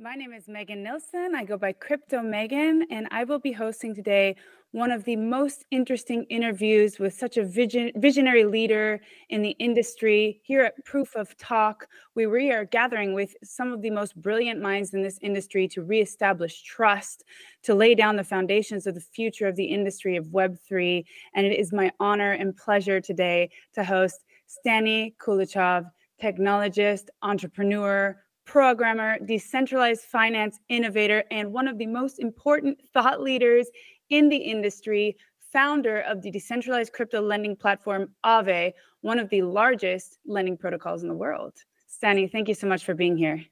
My name is Megan Nilsson. I go by Crypto Megan, and I will be hosting today one of the most interesting interviews with such a visionary leader in the industry. Here at Proof of Talk, we are gathering with some of the most brilliant minds in this industry to reestablish trust, to lay down the foundations of the future of the industry of Web3. And it is my honor and pleasure today to host Stani Kulichov, technologist, entrepreneur, programmer, decentralized finance innovator, and one of the most important thought leaders in the industry, founder of the decentralized crypto lending platform Aave, one of the largest lending protocols in the world. Stani, thank you so much for being here.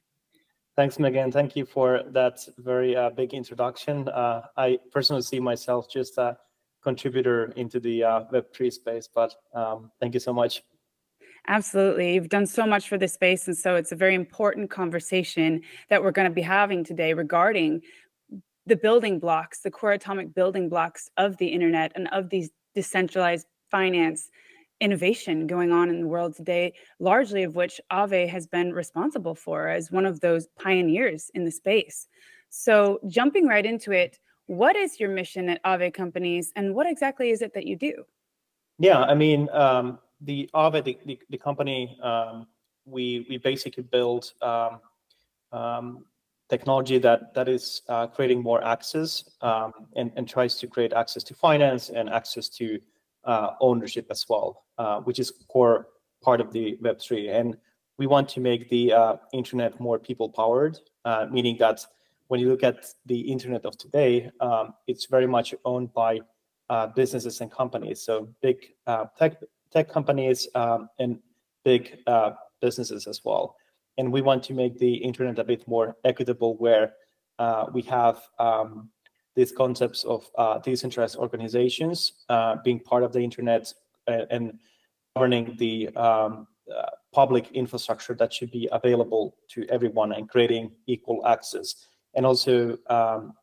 Thanks, Megan. Thank you for that very big introduction. I personally see myself just a contributor into the Web3 space, but thank you so much. Absolutely. You've done so much for this space. And so it's a very important conversation that we're going to be having today regarding the building blocks, the core atomic building blocks of the internet and of these decentralized finance innovation going on in the world today, largely of which Aave has been responsible for as one of those pioneers in the space. So jumping right into it, what is your mission at Aave Companies and what exactly is it that you do? Yeah, I mean, the Aave, the company, we basically build technology that is creating more access and tries to create access to finance and access to ownership as well, which is core part of the Web3. And we want to make the internet more people-powered, meaning that when you look at the internet of today, it's very much owned by businesses and companies. So big tech companies and big businesses as well. And we want to make the internet a bit more equitable, where we have these concepts of decentralized organizations being part of the internet and governing the public infrastructure that should be available to everyone and creating equal access, and also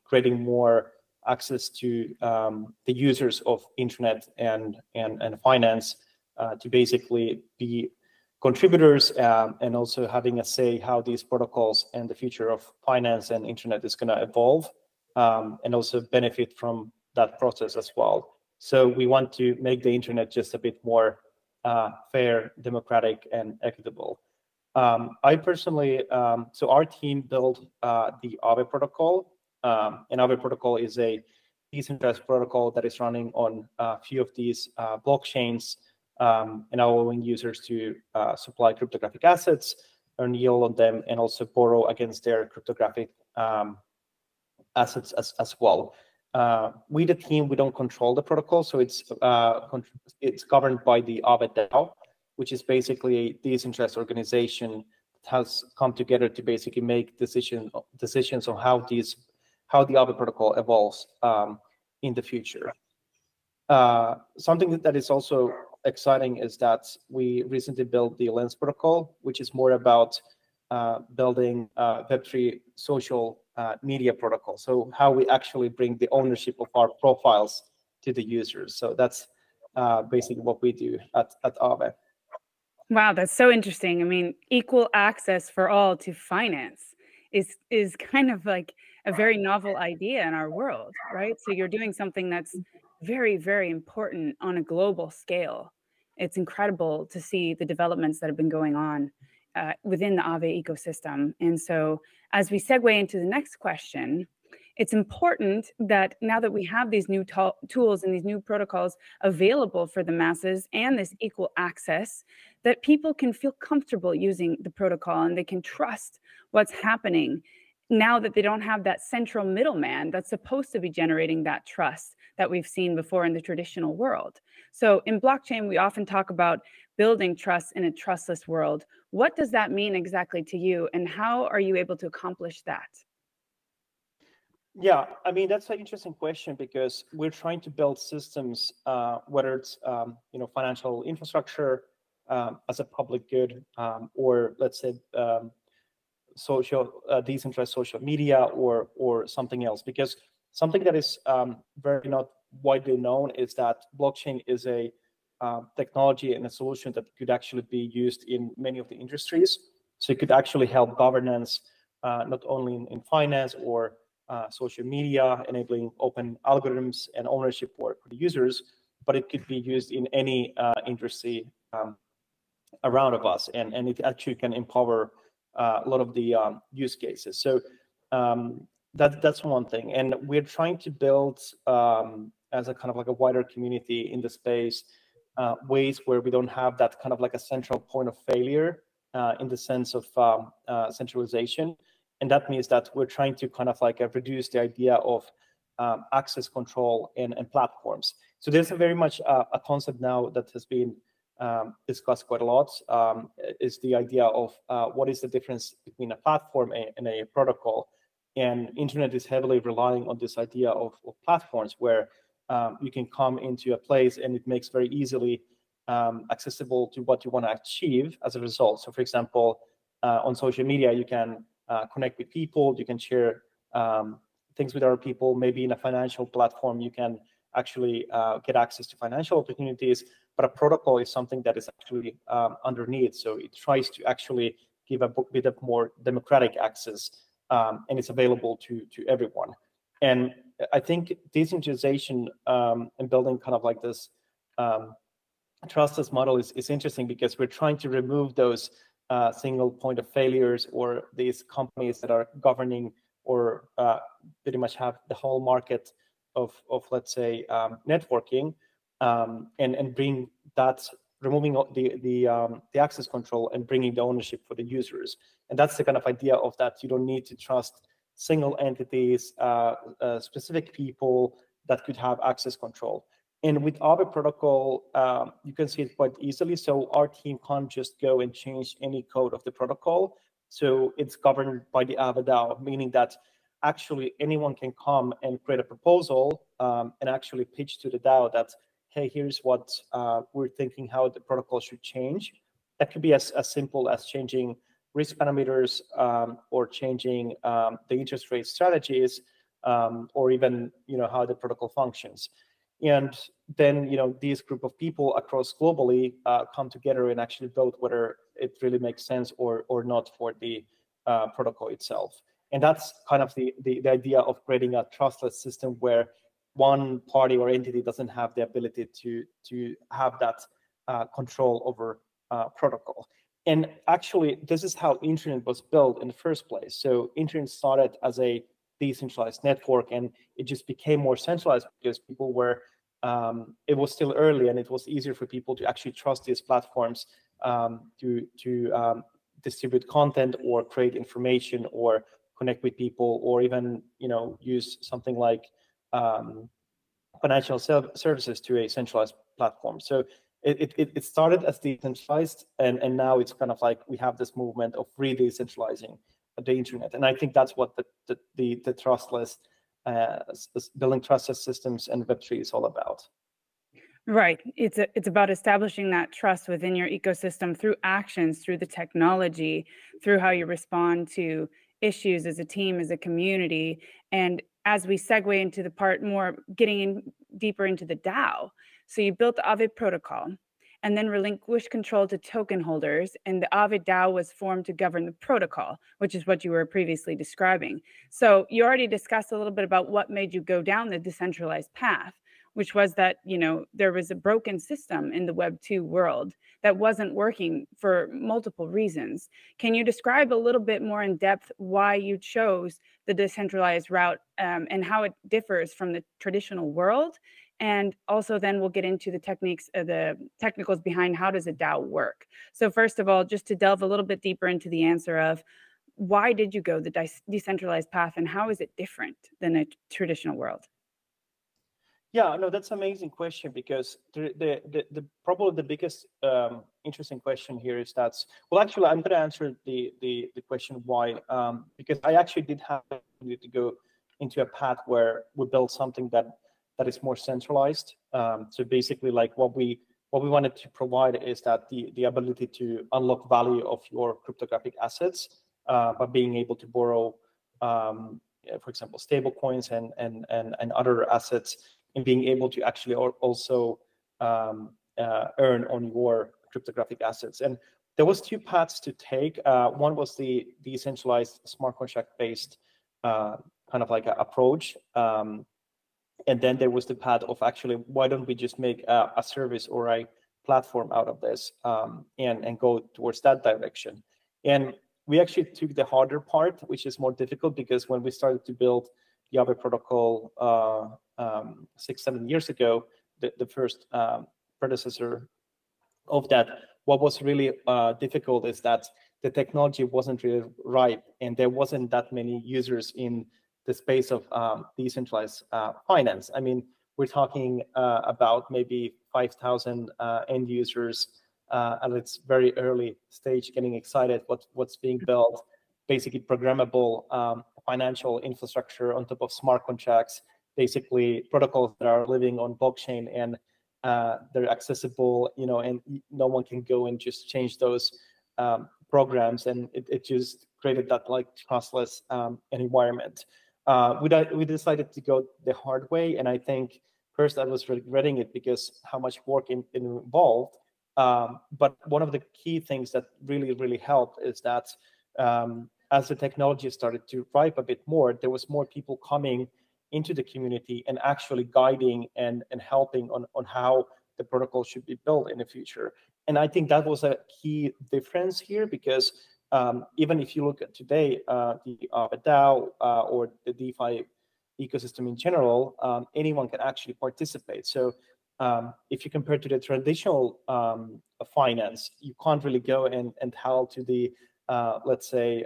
creating more access to the users of internet and finance to basically be contributors and also having a say how these protocols and the future of finance and internet is going to evolve, and also benefit from that process as well. So we want to make the internet just a bit more fair, democratic, and equitable. I personally, so our team built the Aave protocol, and Aave protocol is a decentralized protocol that is running on a few of these blockchains, and allowing users to supply cryptographic assets, earn yield on them, and also borrow against their cryptographic assets as well. We, the team, we don't control the protocol, so it's governed by the Aave DAO, which is basically a decentralized organization that has come together to basically make decisions on how the Aave protocol evolves in the future. Something that is also exciting is that we recently built the Lens protocol, which is more about building Web3 social media protocol. So how we actually bring the ownership of our profiles to the users. So that's basically what we do at Aave. Wow, that's so interesting. I mean, equal access for all to finance is kind of like a very novel idea in our world, right? So you're doing something that's very, very important on a global scale. It's incredible to see the developments that have been going on within the Aave ecosystem. And so as we segue into the next question, it's important that now that we have these new tools and these new protocols available for the masses and this equal access, that people can feel comfortable using the protocol and they can trust what's happening now that they don't have that central middleman that's supposed to be generating that trust that we've seen before in the traditional world. So in blockchain, we often talk about building trust in a trustless world. What does that mean exactly to you, and how are you able to accomplish that? Yeah, I mean, that's an interesting question, because we're trying to build systems, whether it's financial infrastructure as a public good, or let's say decentralized social media, or something else. Because something that is very not widely known is that blockchain is a technology and a solution that could actually be used in many of the industries. So it could actually help governance not only in finance or social media, enabling open algorithms and ownership for the users, but it could be used in any industry around of us, and it actually can empower a lot of the use cases. So that's one thing, and we're trying to build as a kind of like a wider community in the space ways where we don't have that kind of like a central point of failure in the sense of centralization. And that means that we're trying to kind of like reduce the idea of access control and platforms. So there's a very much a concept now that has been discussed quite a lot, is the idea of what is the difference between a platform and a protocol. And internet is heavily relying on this idea of platforms where you can come into a place and it makes very easily accessible to what you want to achieve as a result. So for example, on social media, you can connect with people, you can share things with other people. Maybe in a financial platform, you can actually get access to financial opportunities, but a protocol is something that is actually underneath. So it tries to actually give a bit of more democratic access, and it's available to everyone. And I think decentralization and building kind of like this trustless model is interesting because we're trying to remove those single point of failures, or these companies that are governing or pretty much have the whole market of let's say networking, and bring that, removing the access control and bringing the ownership for the users. And that's the kind of idea of that you don't need to trust single entities, specific people that could have access control. And with Aave protocol, you can see it quite easily. So our team can't just go and change any code of the protocol. So it's governed by the Aave DAO, meaning that actually anyone can come and create a proposal and actually pitch to the DAO that, hey, here's what we're thinking how the protocol should change. That could be as simple as changing risk parameters, or changing the interest rate strategies, or even how the protocol functions. And then these group of people across globally come together and actually vote whether it really makes sense or not for the protocol itself. And that's kind of the idea of creating a trustless system where one party or entity doesn't have the ability to have that control over protocol. And actually, this is how internet was built in the first place. So internet started as a decentralized network, and it just became more centralized because people were, it was still early, and it was easier for people to actually trust these platforms to distribute content or create information or connect with people, or even use something like financial services to a centralized platform. So it started as decentralized, and now it's kind of like we have this movement of re-decentralizing the internet. And I think that's what the trustless, building trustless systems and Web3 is all about. Right. It's about establishing that trust within your ecosystem through actions, through the technology, through how you respond to issues as a team, as a community. And as we segue into the part more getting in deeper into the DAO, so you built the Aave protocol and then relinquished control to token holders, and the Aave DAO was formed to govern the protocol, which is what you were previously describing. So you already discussed a little bit about what made you go down the decentralized path, which was that there was a broken system in the Web 2 world that wasn't working for multiple reasons. Can you describe a little bit more in depth why you chose the decentralized route, and how it differs from the traditional world? And also then we'll get into the technicals behind how does a DAO work. So first of all, just to delve a little bit deeper into the answer of why did you go the decentralized path, and how is it different than a traditional world? Yeah, no, that's an amazing question, because the probably the biggest interesting question here is that, well, actually, I'm going to answer the question why, because I actually did have to go into a path where we built something that is more centralized. So basically, like what we wanted to provide is that the ability to unlock value of your cryptographic assets by being able to borrow, for example, stable coins and other assets, and being able to actually also earn on your cryptographic assets. And there was two paths to take. One was the decentralized smart contract based kind of like a approach. And then there was the path of actually, why don't we just make a service or a platform out of this and go towards that direction. And we actually took the harder part, which is more difficult, because when we started to build the Aave protocol 6-7 years ago, the first predecessor of that, what was really difficult is that the technology wasn't really ripe, and there wasn't that many users in the space of decentralized finance. I mean, we're talking about maybe 5,000 end users at its very early stage, getting excited what's being built, basically programmable financial infrastructure on top of smart contracts, basically protocols that are living on blockchain, and they're accessible, and no one can go and just change those programs, and it just created that like trustless environment. We decided to go the hard way, and I think first I was regretting it because how much work it involved. But one of the key things that really helped is that as the technology started to ripe a bit more, there was more people coming into the community and actually guiding and helping on how the protocol should be built in the future. And I think that was a key difference here, because even if you look at today, the DAO or the DeFi ecosystem in general, anyone can actually participate. So if you compare to the traditional finance, you can't really go and tell to the, let's say,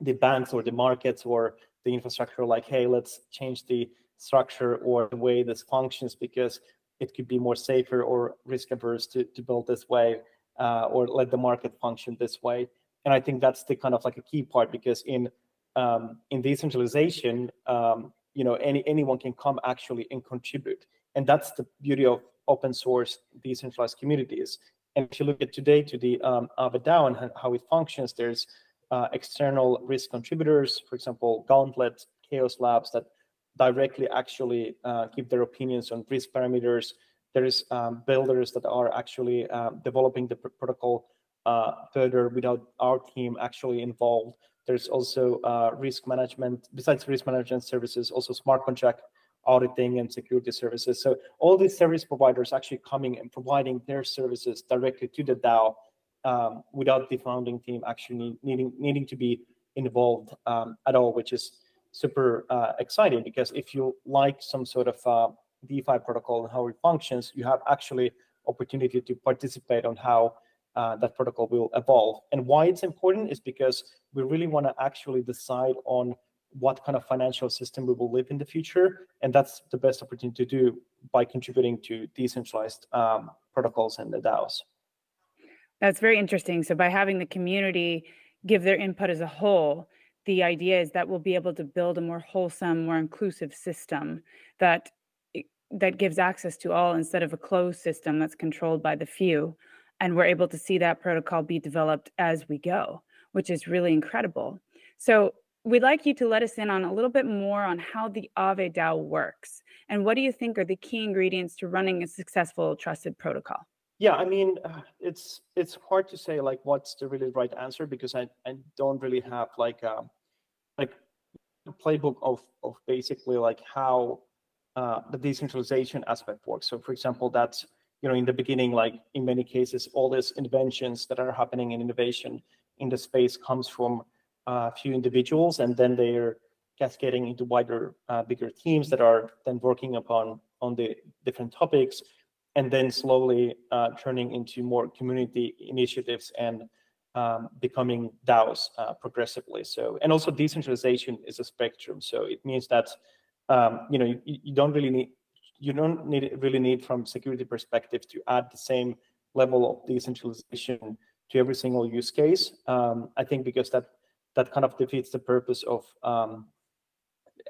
the banks or the markets or the infrastructure, like, hey, let's change the structure or the way this functions, because it could be more safer or risk averse to build this way, or let the market function this way. And I think that's the kind of like a key part, because in decentralization, anyone can come actually and contribute. And that's the beauty of open source decentralized communities. And if you look at today to the Aave DAO and how it functions, there's external risk contributors, for example, Gauntlet, Chaos Labs, that directly actually give their opinions on risk parameters. There is builders that are actually developing the protocol further without our team actually involved. There's also risk management, besides risk management services, also smart contract auditing and security services. So all these service providers actually coming and providing their services directly to the DAO without the founding team actually needing to be involved at all, which is super exciting, because if you like some sort of DeFi protocol and how it functions, you have actually opportunity to participate on how that protocol will evolve. And why it's important is because we really want to actually decide on what kind of financial system we will live in the future. And that's the best opportunity to do by contributing to decentralized protocols and the DAOs. That's very interesting. So by having the community give their input as a whole, the idea is that we'll be able to build a more wholesome, more inclusive system that gives access to all, instead of a closed system that's controlled by the few. And we're able to see that protocol be developed as we go, which is really incredible. So we'd like you to let us in on a little bit more on how the Aave DAO works. And what do you think are the key ingredients to running a successful trusted protocol? Yeah, I mean, it's hard to say like what's the really right answer, because I don't really have like a playbook of basically like how the decentralization aspect works. So for example, that's, in the beginning, like in many cases, all these inventions that are happening in innovation in the space comes from a few individuals, and then they're cascading into wider, bigger teams that are then working on the different topics, and then slowly turning into more community initiatives and becoming DAOs progressively. So, and also decentralization is a spectrum. So it means that you don't really need from security perspective to add the same level of decentralization to every single use case. I think because that kind of defeats the purpose of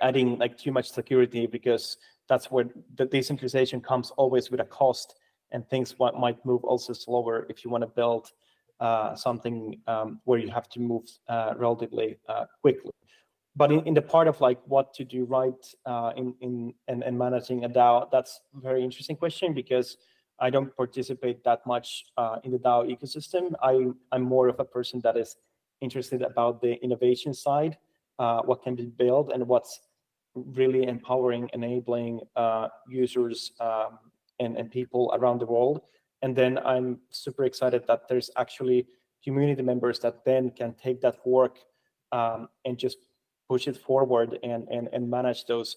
adding like too much security, because that's where the decentralization comes always with a cost, and things might move also slower if you want to build something where you have to move relatively quickly. But in the part of like what to do right in managing a DAO, that's a very interesting question, because I don't participate that much in the DAO ecosystem. I'm more of a person that is interested about the innovation side, what can be built and what's really empowering, enabling users and people around the world. And then I'm super excited that there's actually community members that then can take that work and just push it forward and manage those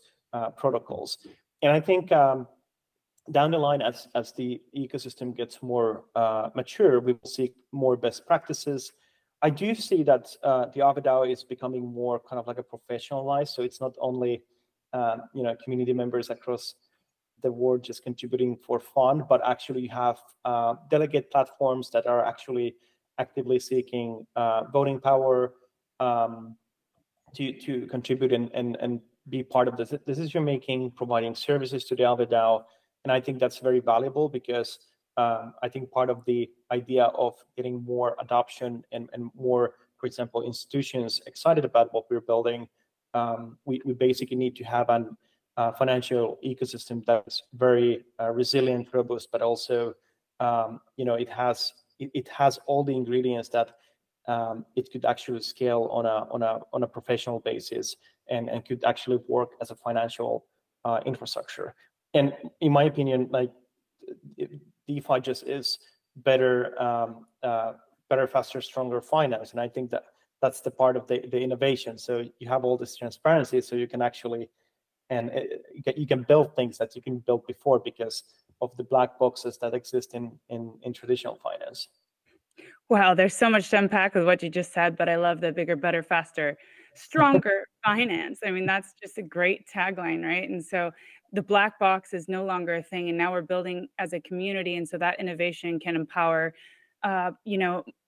protocols. And I think down the line, as the ecosystem gets more mature, we will see more best practices. I do see that the Aave DAO is becoming more kind of like a professionalized. So it's not only community members across the world just contributing for fun, but actually you have delegate platforms that are actually actively seeking voting power to contribute and be part of the decision making, providing services to the Aave DAO. And I think that's very valuable because I think part of the idea of getting more adoption and more, for example, institutions excited about what we're building, we basically need to have a financial ecosystem that's very resilient, robust, but also it has all the ingredients that it could actually scale on a professional basis and could actually work as a financial infrastructure. And in my opinion, like DeFi just is better, faster, stronger finance. And I think that that's the part of the innovation. So you have all this transparency, so you can actually you can build things that you can build before because of the black boxes that exist in traditional finance. Wow, there's so much to unpack with what you just said, but I love the bigger, better, faster, stronger finance. I mean, that's just a great tagline, right? And so the black box is no longer a thing, and now we're building as a community, and so that innovation can empower,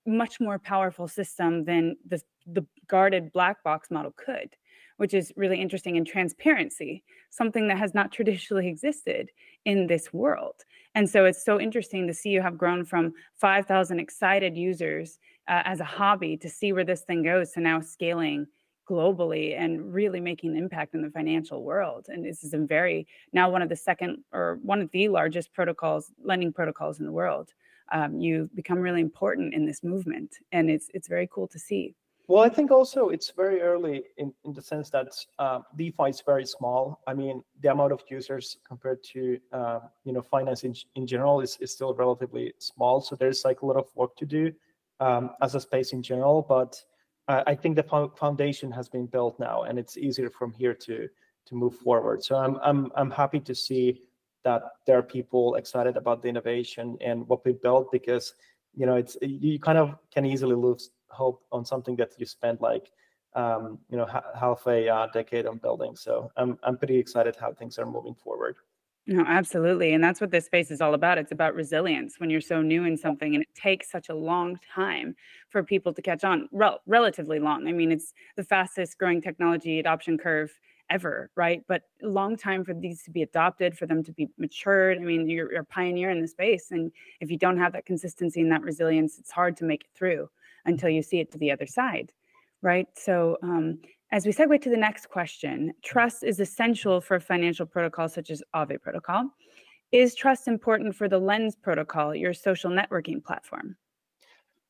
much more powerful system than the guarded black box model could, which is really interesting. And transparency, something that has not traditionally existed in this world. And so it's so interesting to see you have grown from 5,000 excited users as a hobby to see where this thing goes to now scaling globally and really making an impact in the financial world. And this is now one of the largest lending protocols in the world. You've become really important in this movement, and it's very cool to see. Well, I think also it's very early in the sense that DeFi is very small. I mean, the amount of users compared to finance in general is still relatively small. So there's like a lot of work to do as a space in general. But I think the foundation has been built now, and it's easier from here to move forward. So I'm happy to see that there are people excited about the innovation and what we built, because you kind of can easily lose hope on something that you spent like half a decade on building. So I'm pretty excited how things are moving forward. No, absolutely. And that's what this space is all about. It's about resilience when you're so new in something and it takes such a long time for people to catch on, relatively long. I mean, it's the fastest growing technology adoption curve ever, right? But a long time for these to be adopted, for them to be matured. I mean, you're a pioneer in the space. And if you don't have that consistency and that resilience, it's hard to make it through until you see it to the other side, right? So as we segue to the next question, trust is essential for financial protocols such as Aave protocol. Is trust important for the Lens protocol, your social networking platform?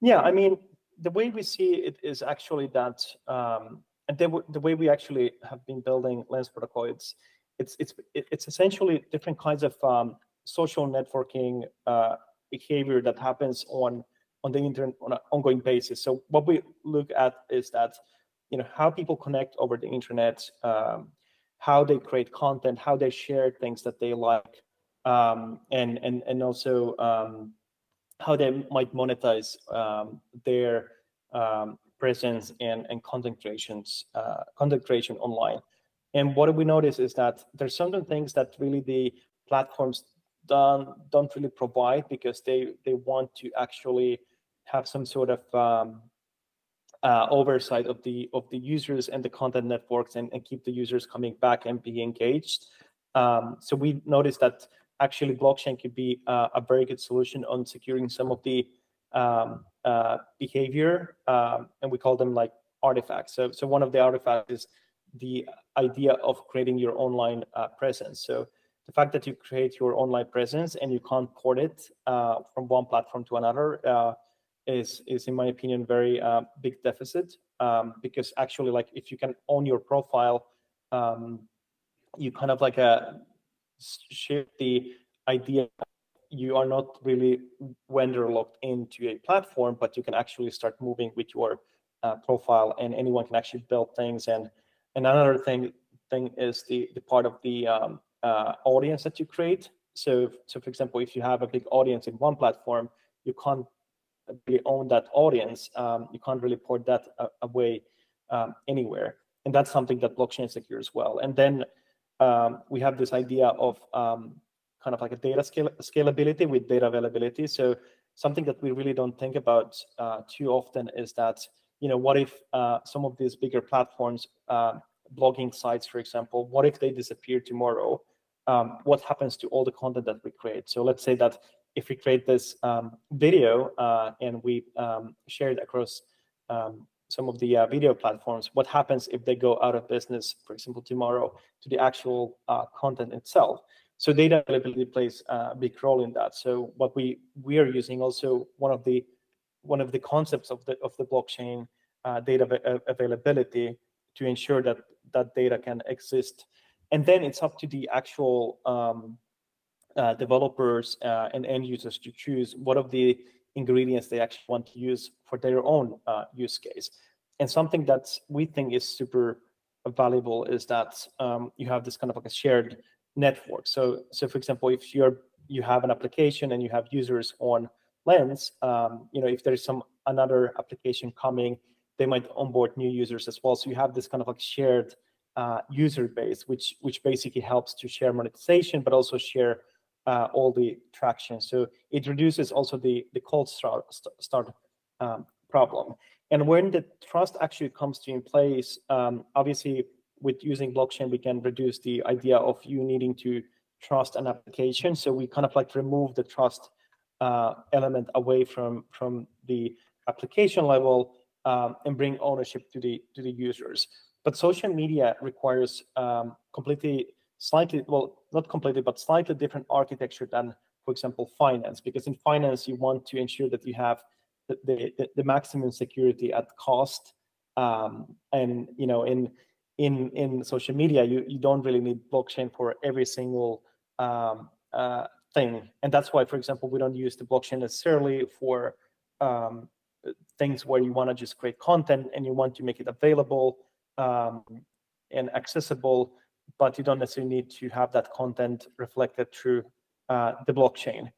Yeah, I mean, the way we see it is actually that the way we actually have been building Lens protocol, it's essentially different kinds of social networking behavior that happens on the internet on an ongoing basis. So what we look at is that how people connect over the internet, how they create content, how they share things that they like, and also how they might monetize their presence and content creation online. And what we notice is that there's certain things that really the platforms don't really provide, because they want to actually have some sort of oversight of the users and the content networks and keep the users coming back and be engaged. So we noticed that actually blockchain could be a very good solution on securing some of the behavior, and we call them like artifacts. So one of the artifacts is the idea of creating your online presence. So the fact that you create your online presence and you can't port it from one platform to another is in my opinion, very big deficit. Because actually, like, if you can own your profile, you kind of like shift the idea. You are not really vendor locked into a platform, but you can actually start moving with your profile, and anyone can actually build things. And another thing is the part of the audience that you create. So for example, if you have a big audience in one platform, you can't really own that audience. You can't really port that away anywhere, and that's something that blockchain secures well. And then we have this idea of kind of like a data scalability with data availability. So something that we really don't think about too often is that, what if some of these bigger platforms, blogging sites, for example, what if they disappear tomorrow? What happens to all the content that we create? So let's say that if we create this video and we share it across some of the video platforms, what happens if they go out of business, for example, tomorrow, to the actual content itself? So data availability plays a big role in that. So what we are using also, one of the concepts of the blockchain, data availability, to ensure that that data can exist. And then it's up to the actual developers and end users to choose what of the ingredients they actually want to use for their own use case. And something that we think is super valuable is that you have this kind of like a shared network. So for example, if you have an application and you have users on Lens, if there's another application coming, they might onboard new users as well. So you have this kind of like shared user base, which basically helps to share monetization, but also share all the traction. So it reduces also the cold start problem. And when the trust actually comes to in place, obviously with using blockchain, we can reduce the idea of you needing to trust an application. So we kind of like remove the trust element away from the application level and bring ownership to the users. But social media requires slightly different architecture than, for example, finance. Because in finance, you want to ensure that you have the maximum security at cost. And in social media, you don't really need blockchain for every single thing. And that's why, for example, we don't use the blockchain necessarily for things where you want to just create content and you want to make it available and accessible, but you don't necessarily need to have that content reflected through the blockchain,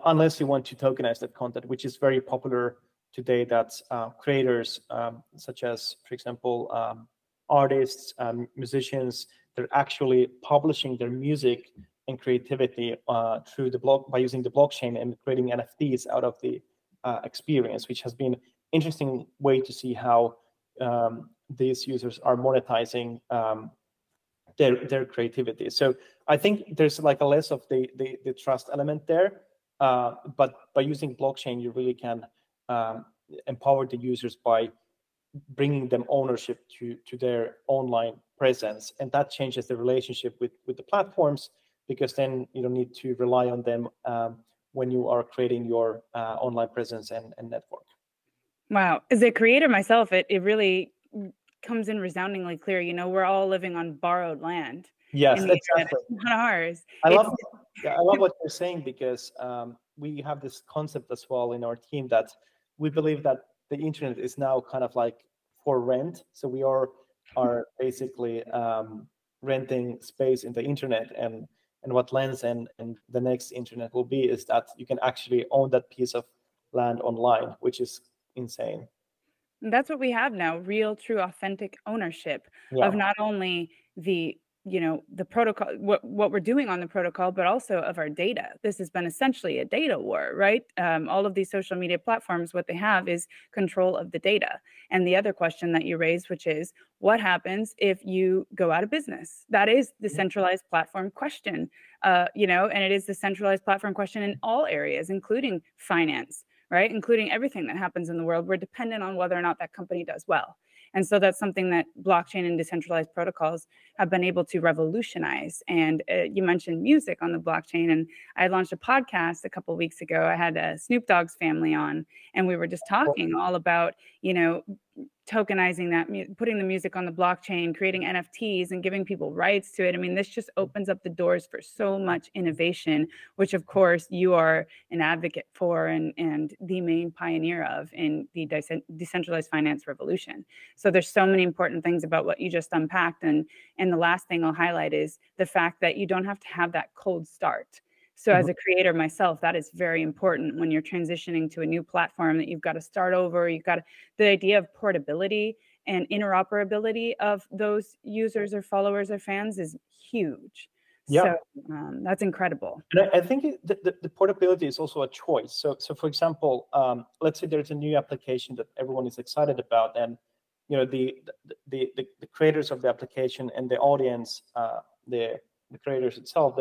unless you want to tokenize that content, which is very popular today. That creators, such as, for example, artists, musicians, they're actually publishing their music and creativity through by using the blockchain and creating NFTs out of the experience, which has been interesting way to see how these users are monetizing their creativity. So I think there's like a less of the trust element there, but by using blockchain, you really can empower the users by bringing them ownership to their online presence, and that changes the relationship with the platforms, because then you don't need to rely on them when you are creating your online presence and network. Wow. As a creator myself, it really comes in resoundingly clear. We're all living on borrowed land. Yes, exactly. It's not ours. I love what you're saying, because we have this concept as well in our team that we believe that the internet is now kind of like for rent. So we are basically renting space in the internet, and what Lens and the next internet will be is that you can actually own that piece of land online, which is insane. And that's what we have now, real, true, authentic ownership of not only the protocol, what we're doing on the protocol, but also of our data. This has been essentially a data war, right? All of these social media platforms, what they have is control of the data. And the other question that you raised, which is what happens if you go out of business? That is the centralized platform question, and it is the centralized platform question in all areas, including finance, right? Including everything that happens in the world. We're dependent on whether or not that company does well. And so that's something that blockchain and decentralized protocols have been able to revolutionize. And you mentioned music on the blockchain, and I launched a podcast a couple of weeks ago. I had Snoop Dogg's family on, and we were just talking all about, tokenizing that, putting the music on the blockchain, creating NFTs and giving people rights to it. I mean, this just opens up the doors for so much innovation, which of course you are an advocate for and the main pioneer of in the decentralized finance revolution. So there's so many important things about what you just unpacked. And the last thing I'll highlight is the fact that you don't have to have that cold start. So as a creator myself, that is very important when you're transitioning to a new platform, that you've got to start over. You've got the idea of portability and interoperability of those users or followers or fans is huge. Yeah. So that's incredible. And I think the portability is also a choice. So for example, let's say there's a new application that everyone is excited about, and the creators of the application and the audience, the creators itself,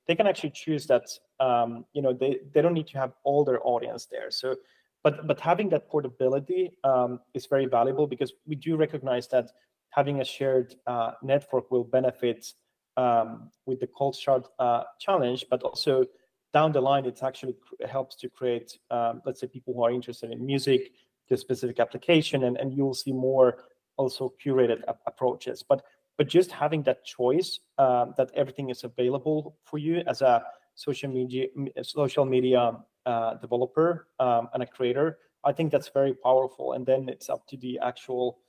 they can actually choose that they don't need to have all their audience there. So but having that portability is very valuable, because we do recognize that having a shared network will benefit with the cold start challenge, but also down the line it actually helps to create let's say people who are interested in music, the specific application, and you will see more also curated approaches. But just having that choice, that everything is available for you as a social media developer and a creator, I think that's very powerful. And then it's up to the actual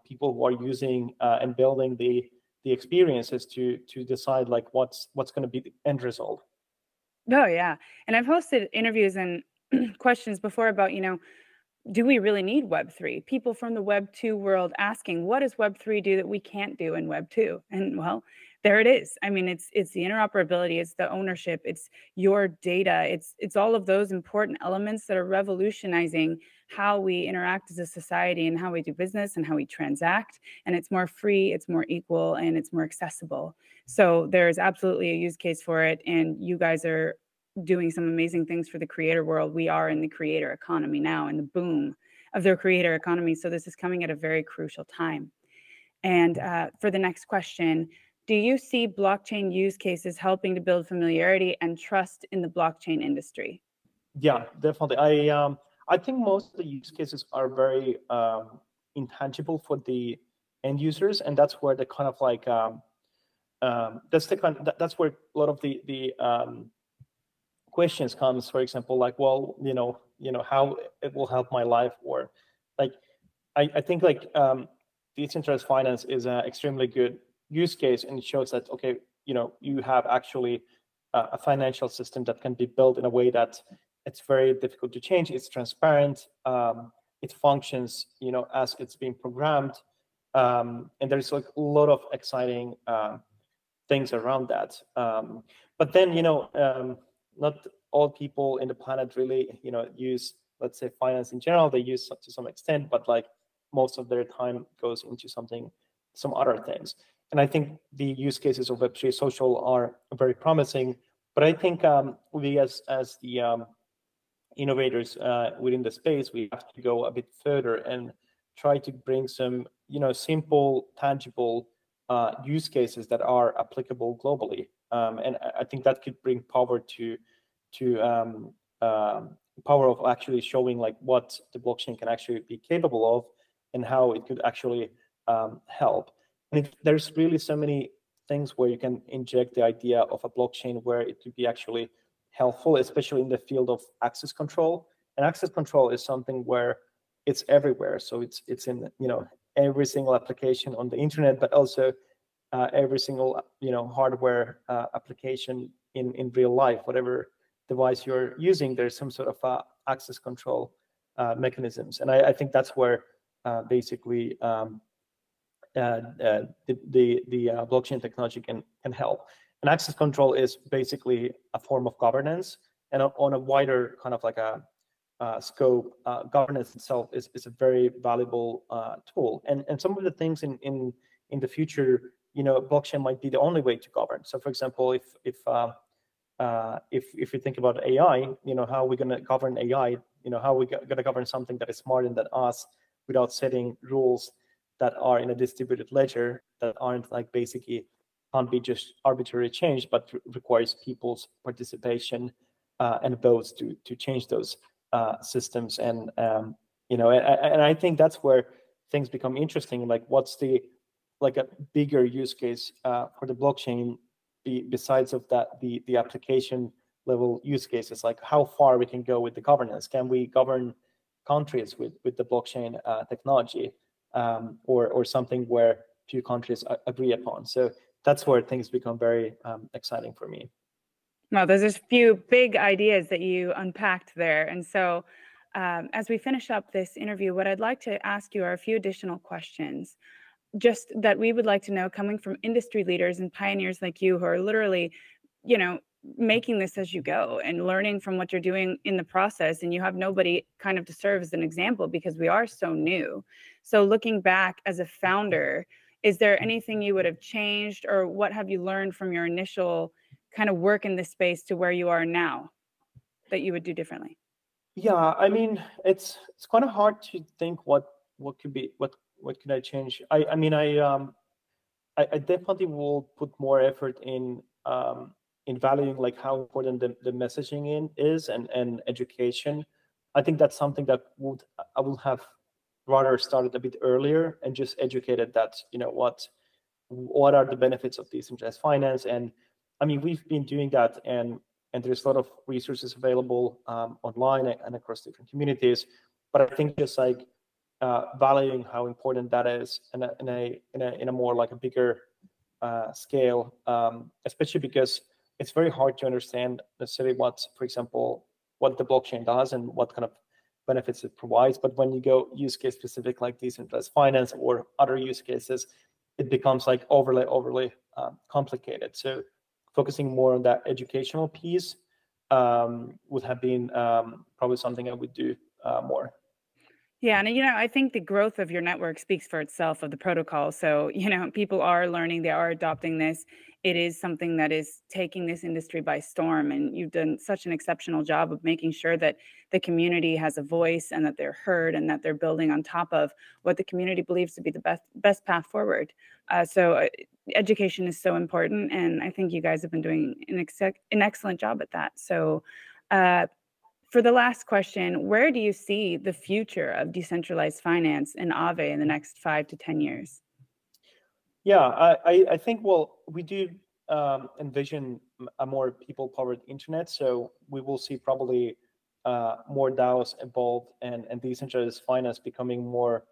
people who are using and building the experiences to decide like what's going to be the end result. Oh yeah, and I've hosted interviews and questions before about do we really need Web3? People from the Web2 world asking, what does Web3 do that we can't do in Web2? And well, there it is. I mean, it's the interoperability, it's the ownership, it's your data, it's all of those important elements that are revolutionizing how we interact as a society and how we do business and how we transact. And it's more free, it's more equal, and it's more accessible. So there's absolutely a use case for it. And you guys are doing some amazing things for the creator world. We are in the creator economy now, in the boom of the creator economy. So this is coming at a very crucial time. And for the next question, do you see blockchain use cases helping to build familiarity and trust in the blockchain industry? Yeah, definitely. I think most of the use cases are very intangible for the end users, and that's where the kind of like that's where a lot of the questions comes. For example, like, well, how it will help my life, or like I think like decentralized finance is an extremely good use case, and it shows that okay, you have actually a financial system that can be built in a way that it's very difficult to change. It's transparent. It functions, as it's being programmed, and there's like a lot of exciting things around that. But then, not all people in the planet really, use, let's say, finance in general. They use to some extent, but like most of their time goes into some other things. And I think the use cases of Web3 social are very promising. But I think we, as the innovators within the space, we have to go a bit further and try to bring some, simple, tangible use cases that are applicable globally. And I think that could bring power to power of actually showing like what the blockchain can actually be capable of and how it could actually help. And there's really so many things where you can inject the idea of a blockchain where it could be actually helpful, especially in the field of access control. And access control is something where it's everywhere. So it's in every single application on the internet, but also every single hardware application in real life. Whatever device you're using, there's some sort of access control mechanisms. And I think that's where basically the blockchain technology can help. And access control is basically a form of governance, and on a wider kind of like a scope, governance itself is a very valuable tool. And some of the things in the future, blockchain might be the only way to govern. So, for example, if you think about AI, how are we going to govern AI? How are we going to govern something that is smarter than us without setting rules that are in a distributed ledger that aren't like basically can't be just arbitrarily changed, but requires people's participation and votes to change those systems. And and I think that's where things become interesting. Like, what's the like a bigger use case for the blockchain besides of that the application level use cases? Like, how far we can go with the governance? Can we govern countries with the blockchain technology, or something where few countries agree upon? So that's where things become very exciting for me. Well, there's a few big ideas that you unpacked there. And so as we finish up this interview, what I'd like to ask you are a few additional questions, just that we would like to know, coming from industry leaders and pioneers like you who are literally, making this as you go and learning from what you're doing in the process. And you have nobody kind of to serve as an example because we are so new. So looking back as a founder, is there anything you would have changed, or what have you learned from your initial kind of work in this space to where you are now that you would do differently? Yeah, I mean, it's kind of hard to think what could be what could I change. I definitely will put more effort in valuing like how important the messaging is and education. I think that's something that I will have rather started a bit earlier and just educated that what are the benefits of decentralized finance. And I mean, we've been doing that, and there's a lot of resources available online and across different communities. But I think just like valuing how important that is in a more like a bigger scale, especially because it's very hard to understand necessarily what, for example, what the blockchain does and what kind of benefits it provides. But when you go use case specific, like decentralized finance or other use cases, it becomes like overly complicated. So focusing more on that educational piece would have been probably something I would do more. Yeah, and I think the growth of your network speaks for itself, of the protocol. So, people are learning, they are adopting this. It is something that is taking this industry by storm, and you've done such an exceptional job of making sure that the community has a voice and that they're heard and that they're building on top of what the community believes to be the best path forward. So education is so important, and I think you guys have been doing an excellent job at that. So for the last question, where do you see the future of decentralized finance in Aave in the next 5 to 10 years? Yeah, I think, well, we do envision a more people-powered internet. So we will see probably more DAOs involved, and decentralized finance becoming more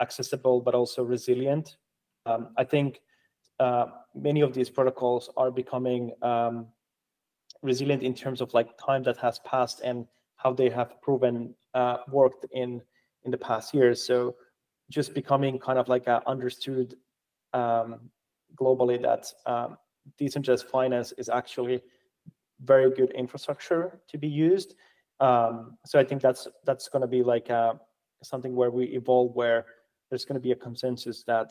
accessible, but also resilient. I think many of these protocols are becoming resilient in terms of like time that has passed and how they have proven worked in the past years. So just becoming kind of like a understood globally that decentralized finance is actually very good infrastructure to be used. So I think that's going to be like something where we evolve, where there's going to be a consensus that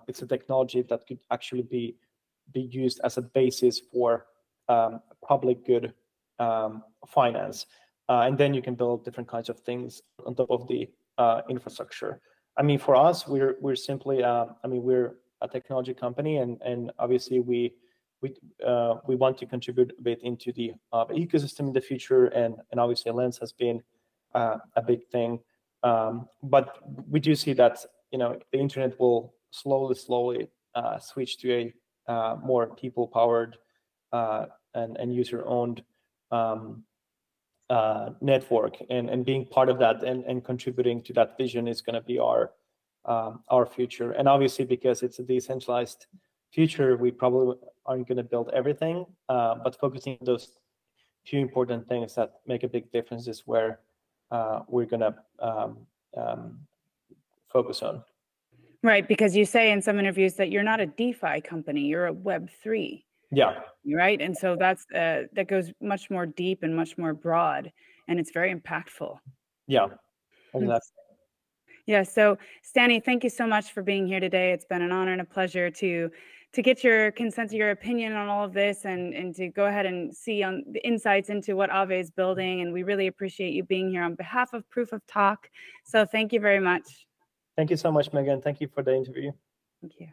it's a technology that could actually be used as a basis for public good finance, and then you can build different kinds of things on top of the infrastructure. I mean, for us, we're simply, we're a technology company, and obviously we want to contribute a bit into the ecosystem in the future, and obviously Lens has been a big thing, but we do see that the internet will slowly switch to a more people-powered and user-owned network, and being part of that and contributing to that vision is going to be our future. And obviously, because it's a decentralized future, we probably aren't going to build everything, but focusing on those few important things that make a big difference is where we're going to focus on. Right, because you say in some interviews that you're not a DeFi company, you're a Web3. Yeah. Right. And so that goes much more deep and much more broad, and it's very impactful. Yeah. Exactly. Yeah. So Stani, thank you so much for being here today. It's been an honor and a pleasure to get your consent, your opinion on all of this, and to go ahead and see on the insights into what Aave is building. And we really appreciate you being here on behalf of Proof of Talk. So thank you very much. Thank you so much, Megan. Thank you for the interview. Thank you.